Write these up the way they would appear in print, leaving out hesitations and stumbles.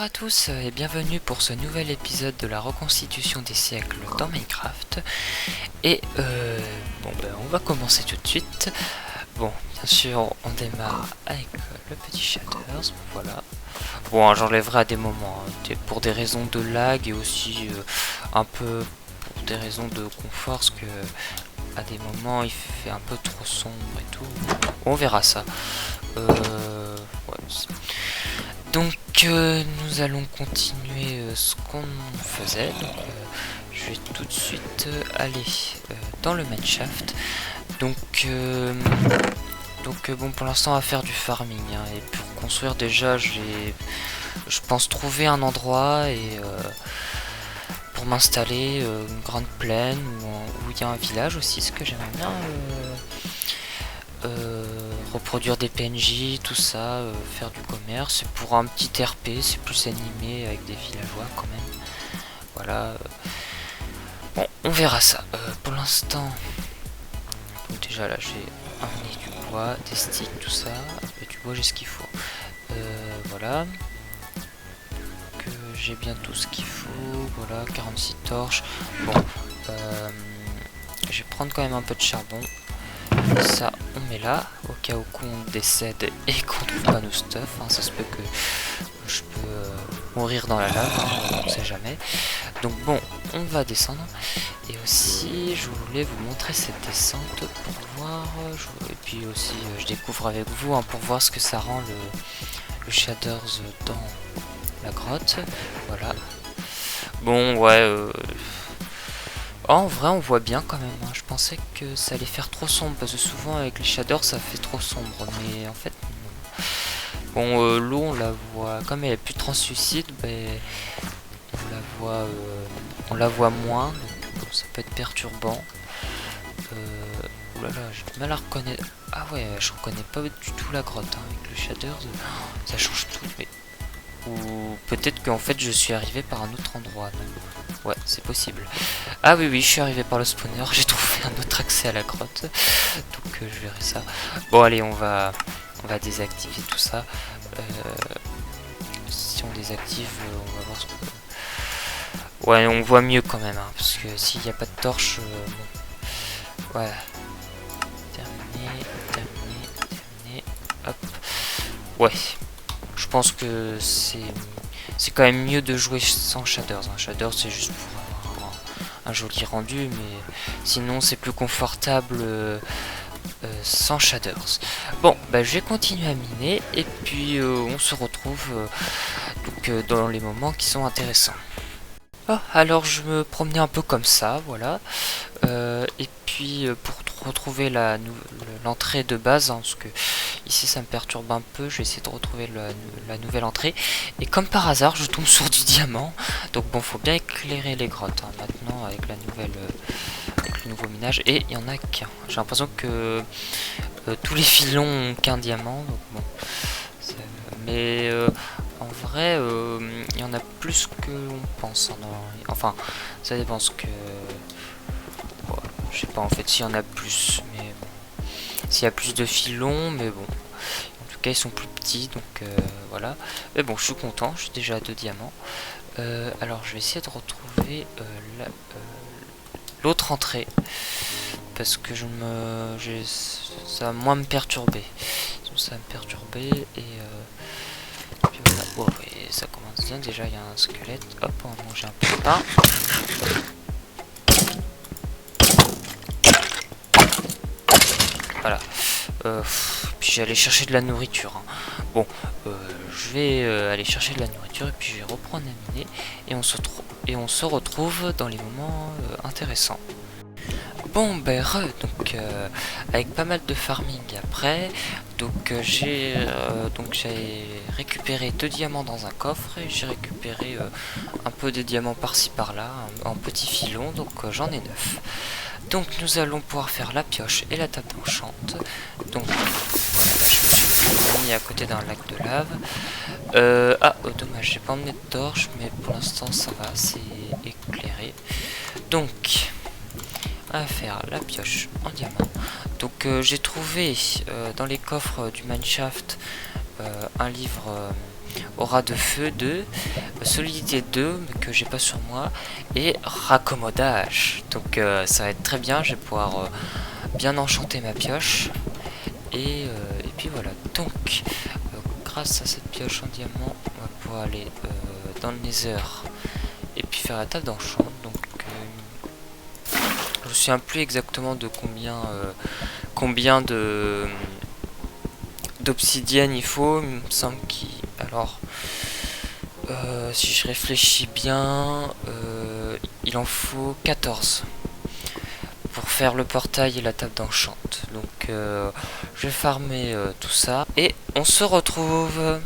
à tous et bienvenue pour ce nouvel épisode de la reconstitution des siècles dans Minecraft. Et on va commencer tout de suite. Bon, bien sûr, on démarre avec le petit Shaders, voilà. Bon, j'enlèverai à des moments, pour des raisons de lag et aussi un peu pour des raisons de confort, parce que à des moments il fait un peu trop sombre et tout. On verra ça. Donc nous allons continuer ce qu'on faisait. Donc je vais tout de suite aller dans le mineshaft. Donc bon, pour l'instant on va faire du farming, hein, et pour construire déjà je pense trouver un endroit et pour m'installer une grande plaine où il y a un village aussi, ce que j'aimerais bien reproduire des PNJ, tout ça, faire du commerce. C'est pour un petit RP, c'est plus animé avec des villageois quand même. Voilà. Bon, on verra ça. Pour l'instant, déjà là j'ai amené du bois, des sticks, tout ça. Et du bois, j'ai ce qu'il faut. Voilà. Que j'ai bien tout ce qu'il faut. Voilà, 46 torches. Bon, je vais prendre quand même un peu de charbon. Ça on met là au cas où qu'on décède et qu'on trouve pas nos stuff, hein. Ça se peut que je peux mourir dans la lave, hein, on sait jamais. Donc bon, on va descendre et aussi je voulais vous montrer cette descente pour voir, et puis aussi je découvre avec vous, hein, pour voir ce que ça rend le shaders dans la grotte. Voilà. Bon, ouais, en vrai on voit bien quand même, hein. Je pensais que ça allait faire trop sombre parce que souvent avec les shaders ça fait trop sombre, mais en fait non. Bon, l'eau on la voit, comme elle est plus translucide, on la voit moins, donc bon, ça peut être perturbant. Oulala, j'ai du mal à reconnaître. Ah ouais, je reconnais pas du tout la grotte, hein. Avec le shaders ça change tout, mais ou peut-être qu'en fait je suis arrivé par un autre endroit, non? Ouais, c'est possible. Ah oui, je suis arrivé par le spawner, j'ai trouvé un autre accès à la grotte. Donc je verrai ça. Bon allez, on va désactiver tout ça. Si on désactive, on va voir ce que... Ouais, on voit mieux quand même, hein, parce que s'il n'y a pas de torche... bon. Ouais. Terminé. Hop. Ouais. Je pense que c'est quand même mieux de jouer sans shaders, hein. Shaders c'est juste pour avoir un joli rendu, mais sinon c'est plus confortable sans shaders. Bon, je vais continuer à miner et puis on se retrouve dans les moments qui sont intéressants. Oh, alors je me promenais un peu comme ça, voilà. Et puis pour retrouver l'entrée de base, hein, parce que ici ça me perturbe un peu, je vais essayer de retrouver la nouvelle entrée. Et comme par hasard, je tombe sur du diamant. Donc bon, faut bien éclairer les grottes, hein, maintenant avec avec le nouveau minage. Et il y en a qu'un. J'ai l'impression que tous les filons ont qu'un diamant. Donc bon, mais en vrai, il y en a plus que l'on pense. Hein, enfin, ça dépend ce que... Bon, je sais pas en fait s'il y en a plus, mais bon. S'il y a plus de filons, mais bon. En tout cas, ils sont plus petits, donc voilà. Mais bon, je suis content, j'ai déjà 2 diamants. Alors, je vais essayer de retrouver l'autre entrée. Parce que ça va moins me perturber. Ça va me perturber et... puis voilà. Oh, et ça commence bien, déjà il y a un squelette. Hop, on va manger un peu de pain. Voilà. Puis j'allais chercher de la nourriture, hein. Bon, je vais aller chercher de la nourriture et puis je vais reprendre à miner. Et on se retrouve dans les moments intéressants. Bon, donc avec pas mal de farming après, donc j'ai récupéré 2 diamants dans un coffre et j'ai récupéré un peu de diamants par-ci par-là en petits filons, donc j'en ai 9. Donc nous allons pouvoir faire la pioche et la table d'enchante. Donc voilà, je me suis mis à côté d'un lac de lave. Dommage, j'ai pas emmené de torche, mais pour l'instant ça va assez éclairer. Donc on va faire la pioche en diamant. Donc j'ai trouvé dans les coffres du mineshaft un livre aura de feu 2, solidité 2 mais que j'ai pas sur moi, et raccommodage. Donc ça va être très bien, je vais pouvoir bien enchanter ma pioche. Et puis voilà, donc grâce à cette pioche en diamant, on va pouvoir aller dans le nether et puis faire la table d'enchant. Donc je me souviens plus exactement de combien de d'obsidienne il faut. Il me semble qu'il... Alors si je réfléchis bien, il en faut 14 pour faire le portail et la table d'enchant. Donc je vais farmer tout ça et on se retrouve.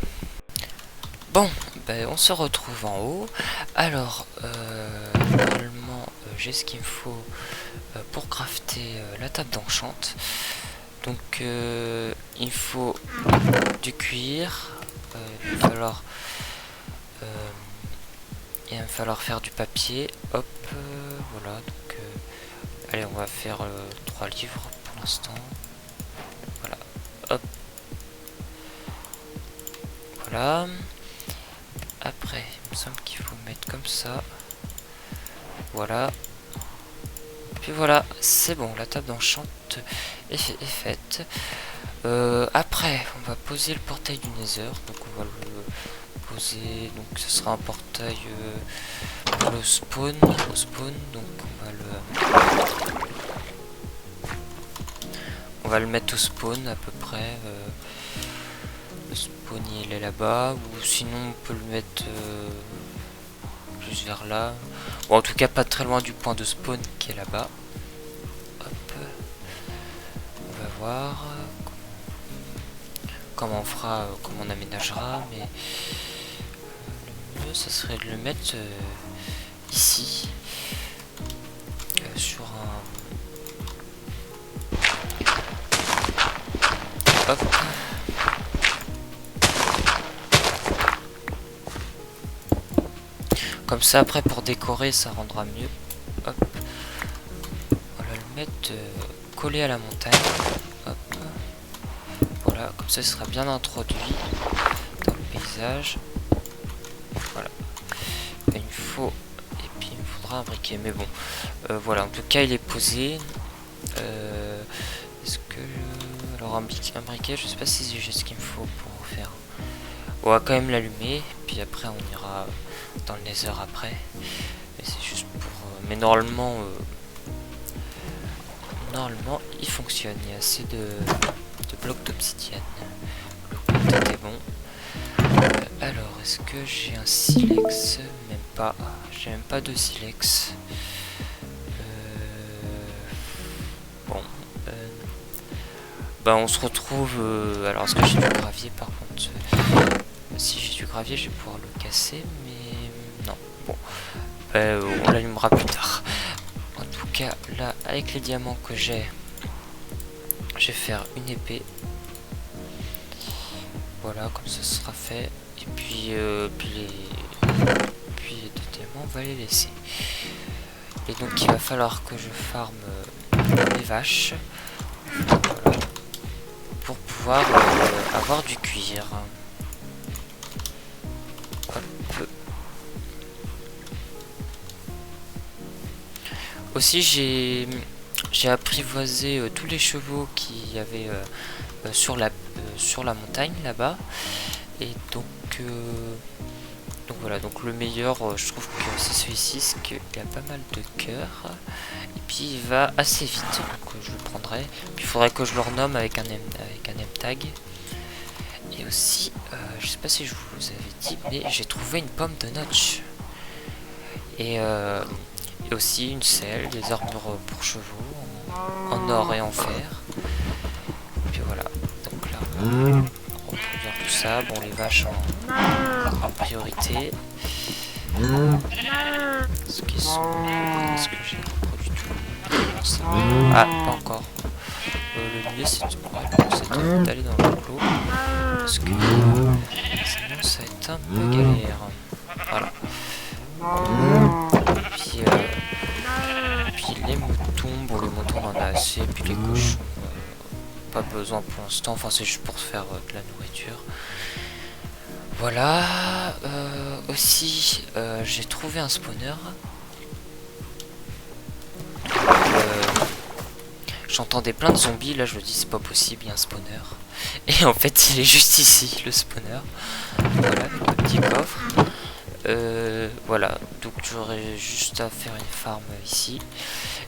Bon, ben, on se retrouve en haut. Alors normalement j'ai ce qu'il me faut pour crafter la table d'enchant. Donc il me faut du cuir, il va falloir faire du papier. Hop, voilà. Donc allez, on va faire 3 livres pour l'instant. Voilà, hop. Voilà. Après, il me semble qu'il faut mettre comme ça. Voilà. Puis voilà, c'est bon, la table d'enchant est faite. Après, on va poser le portail du nether. Donc on va le poser. Donc ce sera un portail pour le spawn. Au spawn, donc on va le mettre au spawn à peu près. Le spawn il est là-bas, ou sinon on peut le mettre juste vers là. Bon, en tout cas pas très loin du point de spawn qui est là-bas. Hop, on va voir comment on fera, comment on aménagera, mais le mieux ça serait de le mettre ici sur un... Hop. Comme ça après pour décorer ça rendra mieux. Hop. On va le mettre collé à la montagne. Hop. Voilà, comme ça il sera bien introduit dans le paysage. Voilà. Il me faut... Et puis il me faudra un briquet. Mais bon. Voilà, en tout cas il est posé. Est-ce que... Alors un briquet, je sais pas si j'ai ce qu'il me faut pour faire. On va quand même l'allumer. Puis après on ira dans le nether après. Mais c'est juste pour... mais normalement... normalement il fonctionne. Il y a assez de blocs d'obsidienne. Le contact est bon. Alors est-ce que j'ai un silex? Même pas. J'ai même pas de silex. Bon. Bah on se retrouve... alors est-ce que j'ai du gravier par contre? Si j'ai du gravier je vais pouvoir le casser, mais non. Bon. On l'allumera plus tard. En tout cas là avec les diamants que j'ai, je vais faire une épée. Voilà, comme ça sera fait. Et puis les deux diamants on va les laisser. Et donc il va falloir que je farme les vaches. Voilà. Pour pouvoir avoir du cuir. Hop. Aussi j'ai apprivoisé tous les chevaux qu'il y avait sur la montagne là-bas. Et donc voilà, donc le meilleur je trouve que c'est celui-ci, parce qu'il a pas mal de cœur. Et puis il va assez vite, donc je le prendrai. Puis il faudrait que je le renomme avec un name tag. Et aussi, je sais pas si je vous avais dit, mais j'ai trouvé une pomme de notch. Et aussi une selle, des armures pour chevaux en or et en fer. Et puis voilà, donc là on va reproduire tout ça. Bon, les vaches en priorité. Est-ce que j'ai reproduit tout? Ah, pas encore. Le mieux c'est d'aller dans le clos, parce que sinon ça va être un peu galère. Voilà. Puis les moutons, bon les moutons on en a assez, puis les cochons, pas besoin pour l'instant, enfin c'est juste pour faire de la nourriture. Voilà. Aussi, j'ai trouvé un spawner. J'entendais plein de zombies, là je me dis c'est pas possible, il y a un spawner. Et en fait il est juste ici, le spawner. Voilà, avec le petit coffre. Voilà, donc j'aurais juste à faire une farm ici.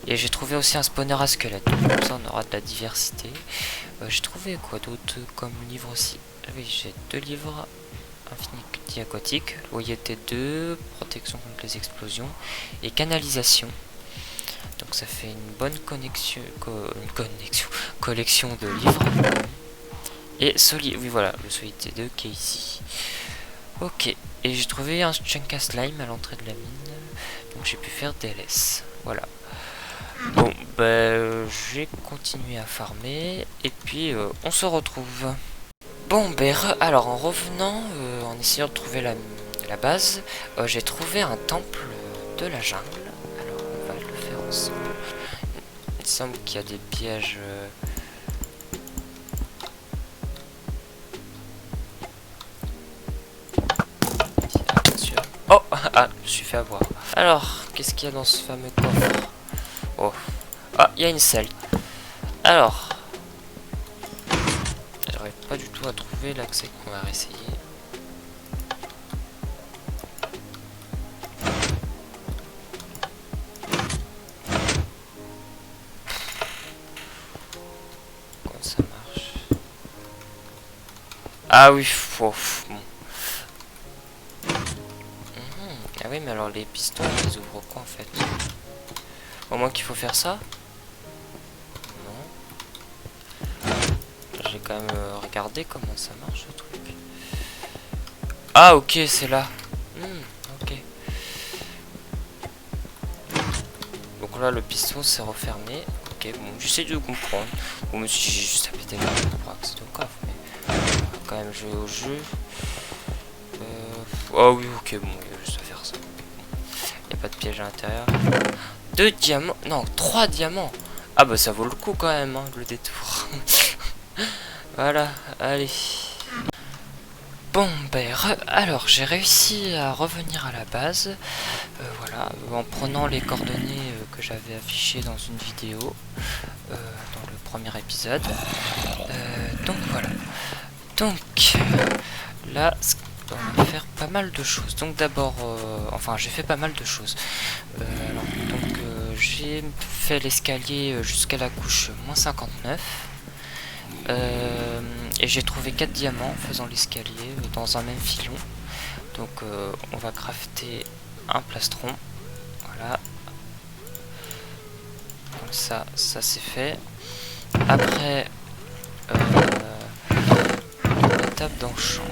Et j'ai trouvé aussi un spawner à squelette, comme ça on aura de la diversité. J'ai trouvé quoi d'autre comme livre aussi? Ah oui, j'ai 2 livres. Infinity aquatique, loyauté 2, protection contre les explosions et canalisation. Donc ça fait une bonne collection de livres. Et oui voilà, le Solidité 2 qui est ici. Ok, et j'ai trouvé un chunk à slime à l'entrée de la mine. Donc j'ai pu faire DLS. Voilà. Bon, j'ai continué à farmer. Et puis on se retrouve. Bon, alors en revenant, en essayant de trouver la base, j'ai trouvé un temple de la jungle. Alors on va le faire ensemble. Il semble qu'il y a des pièges. Ah, bien sûr. Oh, ah, je me suis fait avoir. Alors, qu'est-ce qu'il y a dans ce fameux coffre? Oh, ah, il y a une selle. Alors, j'arrive pas du tout à trouver l'accès. On va réessayer. Comment ça marche? Ah oui, bon. Ah oui, mais alors les pistons, ils ouvrent quoi en fait? Au moins qu'il faut faire ça? Non. J'ai quand même regardé comment ça marche ce truc. Ah ok, c'est là. Ok. Donc là, le piston s'est refermé. Ok, bon, j'essaie de comprendre. Bon, mais si j'ai juste à péter la main pour accéder au coffre, mais on va quand même jouer au jeu. Oh oui, ok, bon, il y a juste à faire ça. Il n'y a pas de piège à l'intérieur. 2 diamants, non, 3 diamants. Ah bah ça vaut le coup quand même, hein, le détour. Voilà, allez. Bon, alors j'ai réussi à revenir à la base. Voilà, en prenant les coordonnées que j'avais affichées dans une vidéo, dans le premier épisode. Donc voilà. Donc là, on va faire pas mal de choses. Donc d'abord, enfin j'ai fait pas mal de choses. J'ai fait l'escalier jusqu'à la couche -59. Et j'ai trouvé 4 diamants en faisant l'escalier dans un même filon. Donc on va crafter un plastron. Voilà. Comme ça c'est fait. Après, la table d'enchante.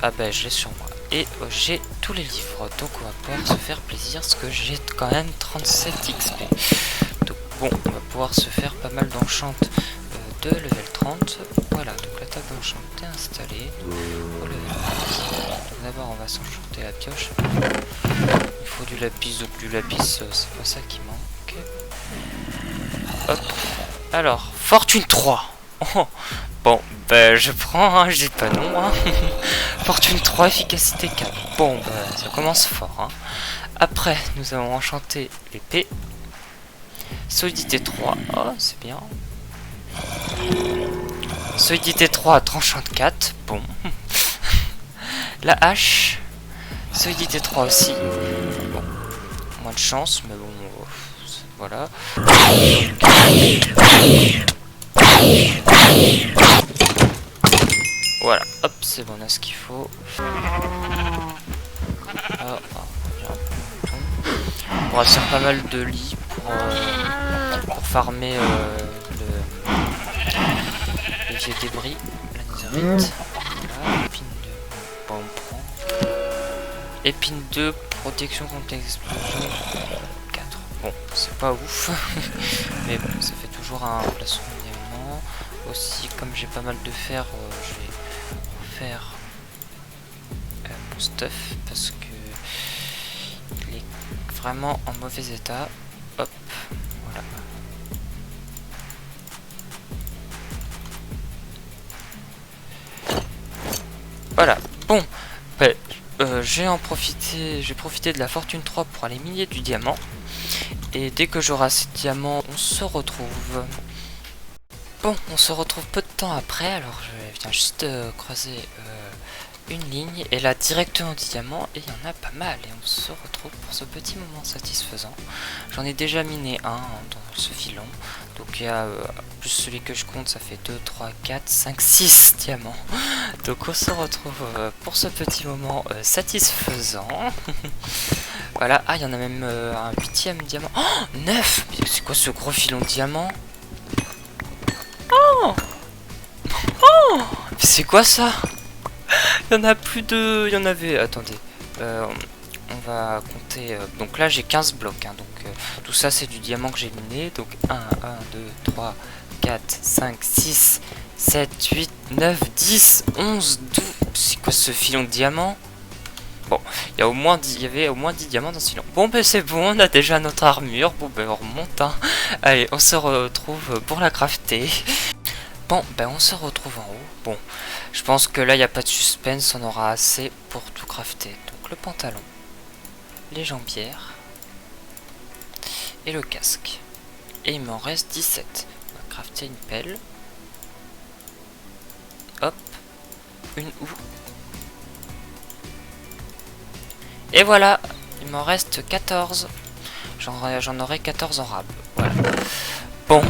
Ah ben je l'ai sur moi. Et j'ai tous les livres. Donc on va pouvoir se faire plaisir parce que j'ai quand même 37 XP. Donc bon, on va pouvoir se faire pas mal d'enchante de level 30. Voilà, donc la table d'enchant est installée. Au level 30. Donc d'abord on va s'enchanter la pioche. Il faut du lapis, donc du lapis c'est pas ça qui manque. Hop. Alors, fortune 3. Oh. Bon, je prends, hein, je dis pas non. Hein. Fortune 3, efficacité 4. Bon, ça commence fort. Hein. Après, nous allons enchanter l'épée. Solidité 3. Oh, c'est bien. Solidité 3, tranchante 4. Bon. La hache. Solidité 3 aussi. Bon. Moins de chance, mais bon. Voilà. Voilà, hop, c'est bon, on a ce qu'il faut. On pourra faire pas mal de lits pour farmer les vieux débris, la netherite. Voilà, épine 2, bon, on prend. Épine 2, protection contre l'explosion 4. Bon, c'est pas ouf, mais bon, ça fait toujours un placement de diamant. Aussi, comme j'ai pas mal de fer, je vais faire mon stuff parce que il est vraiment en mauvais état. Hop, voilà. Voilà, bon, j'ai profité de la fortune 3 pour aller miner du diamant. Et dès que j'aurai assez de diamants, on se retrouve. Bon, on se retrouve peu de temps après. Alors je viens juste croiser une ligne. Et là directement du diamant. Et il y en a pas mal. Et on se retrouve pour ce petit moment satisfaisant. J'en ai déjà miné un dans ce filon. Donc il y a plus celui que je compte, ça fait 2, 3, 4, 5, 6 diamants. Donc on se retrouve pour ce petit moment satisfaisant. Voilà, ah il y en a même un 8ème diamant. Oh 9. C'est quoi ce gros filon de diamant? Oh oh. C'est quoi ça? Il y en a plus de... Il y en avait... Attendez. On va compter... donc là j'ai 15 blocs. Hein, donc tout ça c'est du diamant que j'ai miné. Donc 1, 2, 3, 4, 5, 6, 7, 8, 9, 10, 11, 12... C'est quoi ce filon de diamant? Bon, il y avait au moins 10 diamants dans ce filon. Bon ben c'est bon, on a déjà notre armure. Bon ben on remonte. Hein. Allez, on se retrouve pour la crafter. Bon, ben on se retrouve en haut. Bon, je pense que là, il n'y a pas de suspense, on aura assez pour tout crafter. Donc le pantalon, les jambières et le casque. Et il m'en reste 17. On va crafter une pelle. Hop, une houe. Et voilà, il m'en reste 14. J'en aurai 14 en rab. Voilà. Bon,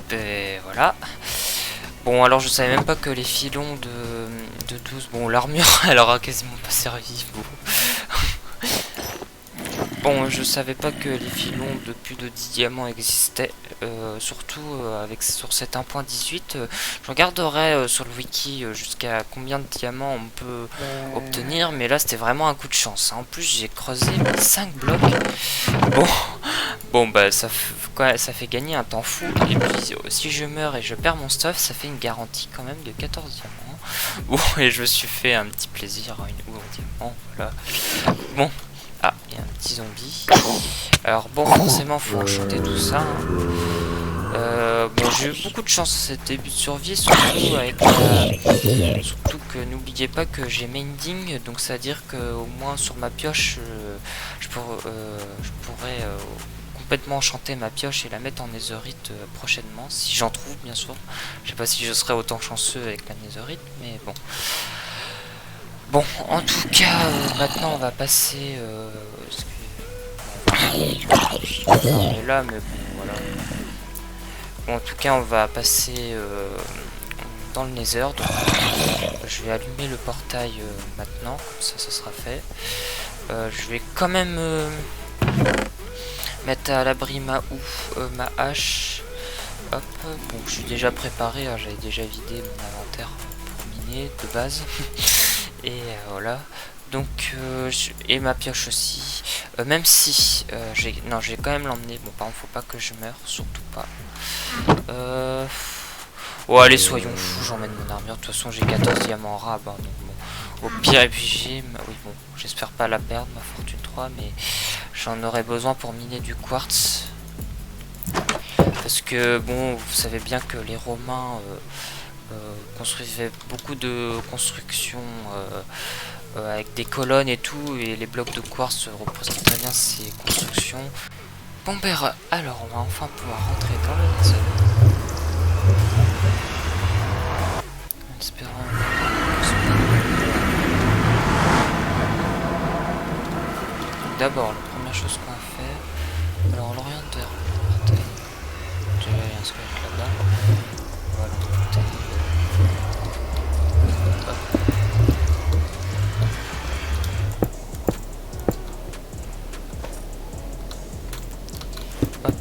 ben voilà. Bon, alors je savais même pas que les filons de 12... Bon, l'armure, elle aura quasiment pas servi. Bon, je savais pas que les filons de plus de 10 diamants existaient. Surtout sur cet 1.18. Je regarderai sur le wiki jusqu'à combien de diamants on peut obtenir. Mais là, c'était vraiment un coup de chance. Hein. En plus, j'ai creusé 5 blocs. Bon, bah ça fait gagner un temps fou. Et puis si je meurs et je perds mon stuff, ça fait une garantie quand même de 14 diamants. Bon, et je me suis fait un petit plaisir, une houe en diamant, voilà. Bon, ah, il y a un petit zombie. Alors bon, forcément faut enchanter tout ça. Hein. Bon, j'ai eu beaucoup de chance à ce début de survie, surtout avec surtout que n'oubliez pas que j'ai mending, donc ça veut dire que au moins sur ma pioche, je pourrais complètement enchanter ma pioche et la mettre en netherite prochainement, si j'en trouve bien sûr. Je sais pas si je serai autant chanceux avec la netherite, mais bon. Bon, en tout cas, maintenant on va passer... on est là, mais bon, voilà. Bon, en tout cas, on va passer dans le nether. Donc, je vais allumer le portail maintenant, comme ça sera fait. Je vais quand même mettre à l'abri ma houe, ma hache. Hop, bon, je suis déjà préparé, hein, j'avais déjà vidé mon inventaire pour miner de base. Et voilà. Donc, et ma pioche aussi. Même si, je vais quand même l'emmener. Bon, par contre, faut pas que je meure, surtout pas. Oh, allez, soyons fous, j'emmène mon armure. De toute façon, j'ai 14 diamants en rab. Hein, donc bon. Au pire, et puis j'ai... Oui, bon, j'espère pas la perdre, ma fortune 3, mais j'en aurais besoin pour miner du quartz. Parce que, bon, vous savez bien que les Romains construisaient beaucoup de constructions avec des colonnes et tout, et les blocs de quartz représentent très bien ces constructions. Bon, ben, alors, on va enfin pouvoir rentrer dans le nether. En espérant... D'abord, la première chose qu'on a fait, alors on l'oriente vers le portail. Déjà, il y a un squelette là-bas. Voilà, on va monter. Hop,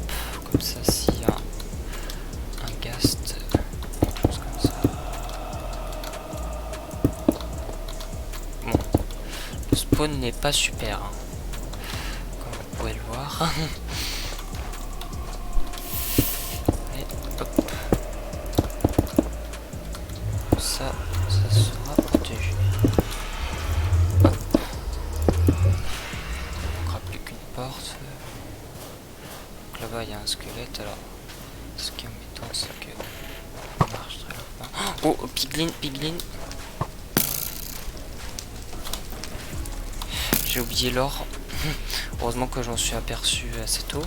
comme ça, s'il y a un ghast, quelque chose comme ça. Bon, le spawn n'est pas super, hein, comme vous pouvez le voir. Et hop, ça sera protégé. Hop, on n'aura plus qu'une porte. Là-bas il y a un squelette, alors ce qui est embêtant c'est que on marche très lentement. Oh, piglin. oublié l'or. Heureusement que j'en suis aperçu assez tôt.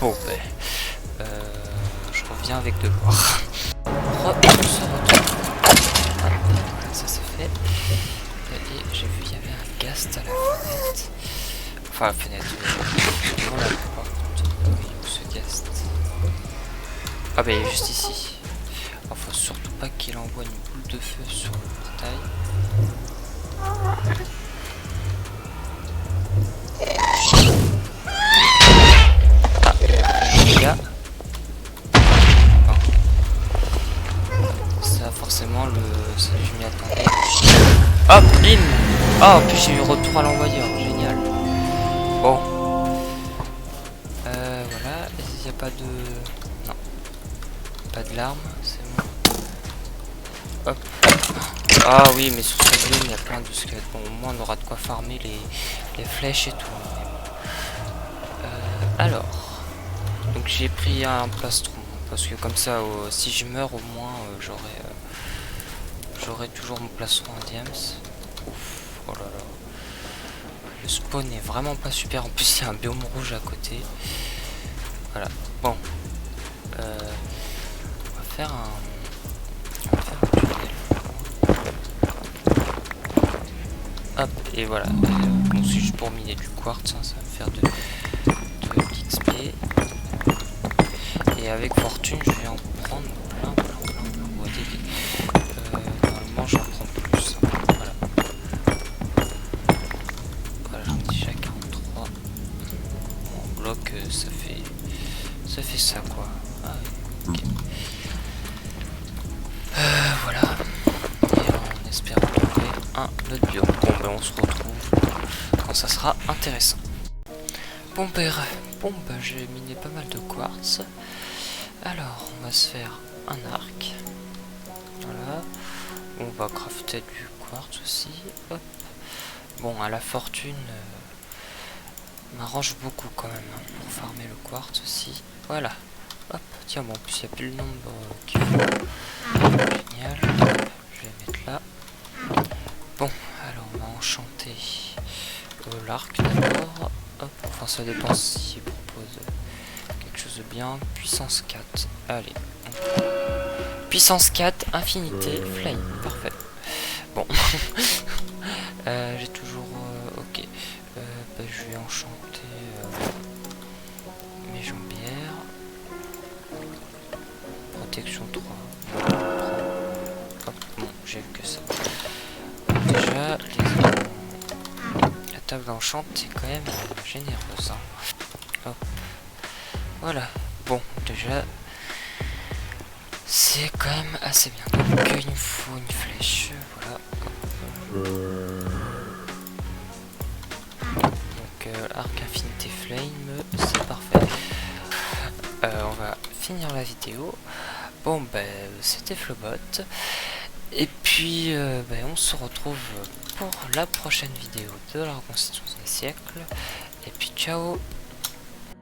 Bon, ben, je reviens avec de l'or. On se retrouve. Voilà, ça c'est fait. Et j'ai vu il y avait un ghast à la fenêtre. Enfin, la fenêtre. Devant la porte. Oui, où ce ghast? Ah, ben, il est juste ici. Alors, faut surtout pas qu'il envoie une boule de feu sur le portail. Là. Ça forcément ça je m'y attendais. Hop, bim. Oh, en plus j'ai eu retour à l'envoyeur, génial. Bon. Voilà, il n'y a pas de... Non. Pas de larmes, c'est bon. Hop. Ah oui, mais sur ce game il y a plein de squelettes. Bon, au moins on aura de quoi farmer les flèches et tout. Alors. Donc j'ai pris un plastron. Parce que comme ça, si je meurs, au moins j'aurai toujours mon plastron en diams. Ouf, oh là là. Le spawn est vraiment pas super. En plus, il y a un biome rouge à côté. Voilà. Bon. On va faire un tunnel. Hop, et voilà. Bon, c'est juste pour miner du quartz. Hein, ça va me faire de l'XP. Et avec fortune, je vais en prendre plein. Normalement, j'en prends plus. Voilà. Voilà, j'en ai déjà 43. Bon, en bloc, ça fait ça, quoi. Ah, oui. Okay. Voilà. Et on espère trouver un autre biome. Bon, ben, on se retrouve quand ça sera intéressant. Bon, ben, j'ai miné pas mal de quartz. Alors, on va se faire un arc. Voilà. On va crafter du quartz aussi. Hop. Bon, à la fortune, m'arrange beaucoup quand même hein, pour farmer le quartz aussi. Voilà. Hop. Tiens, bon, en plus, il n'y a plus le nombre qu'il faut. Génial. Je vais mettre là. Bon, alors on va enchanter l'arc d'abord. Hop. Enfin, ça dépend s'il propose quelque chose de bien. Puissance 4. Allez. Puissance 4, infinité, flame. Parfait. Bon. J'ai toujours... ok. Bah, je vais enchanter mes jambières. Protection 3. Hop, bon, j'ai vu que ça. Déjà, la table d'enchant, c'est quand même généreuse. Hein. Hop. Voilà. Bon, déjà... c'est quand même assez bien. Donc il nous faut une flèche. Voilà. Donc arc infinité flame, c'est parfait. On va finir la vidéo. Bon ben c'était Flobot. Et puis on se retrouve pour la prochaine vidéo de la reconstitution des siècles. Et puis ciao.